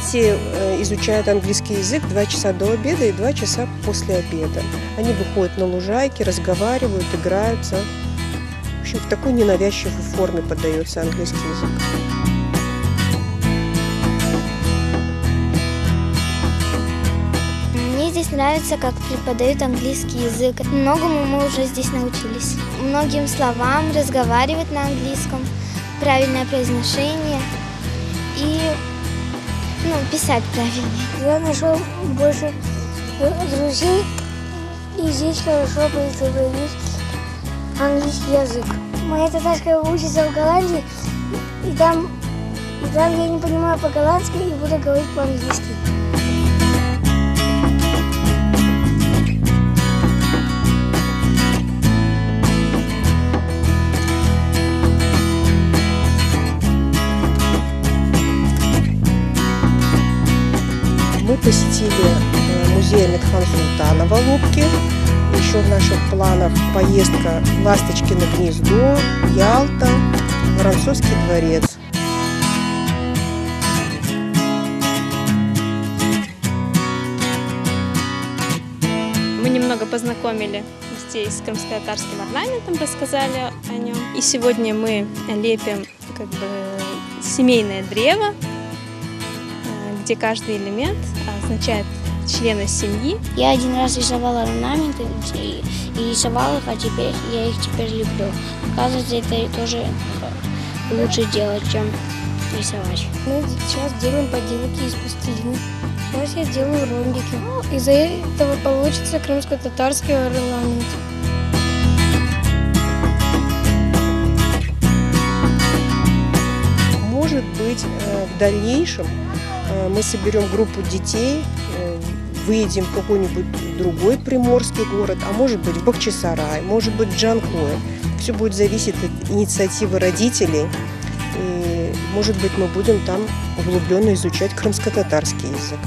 Дети изучают английский язык 2 часа до обеда и 2 часа после обеда. Они выходят на лужайки, разговаривают, играются. В общем, в такой ненавязчивой форме поддается английский язык. Мне здесь нравится, как преподают английский язык. Многому мы уже здесь научились. Многим словам разговаривать на английском, правильное произношение и писать правильнее. Я нашел больше друзей, и здесь хорошо преподают английский язык. Моя татарская учится в Голландии, и там я не понимаю по-голландски и буду говорить по-английски. Мы посетили музей Амедхан Султана в Алупке. Еще в наших планах поездка в Ласточкино гнездо, Ялта, Воронцовский дворец. Мы немного познакомили детей с крымско-татарским орнаментом, рассказали о нем. И сегодня мы лепим семейное древо, где каждый элемент означает члена семьи. Я один раз рисовала орнаменты и рисовала их, а теперь я их леплю. Оказывается, это тоже лучше делать, чем рисовать. Мы сейчас делаем поделки из пластилина. Сейчас я делаю ромбики. Из-за этого получится крымско-татарский орнамент. Может быть, в дальнейшем мы соберем группу детей, выедем в какой-нибудь другой приморский город, а может быть в Бахчисарай, может быть в Джанкой. Все будет зависеть от инициативы родителей. И, может быть, мы будем там углубленно изучать крымско-татарский язык.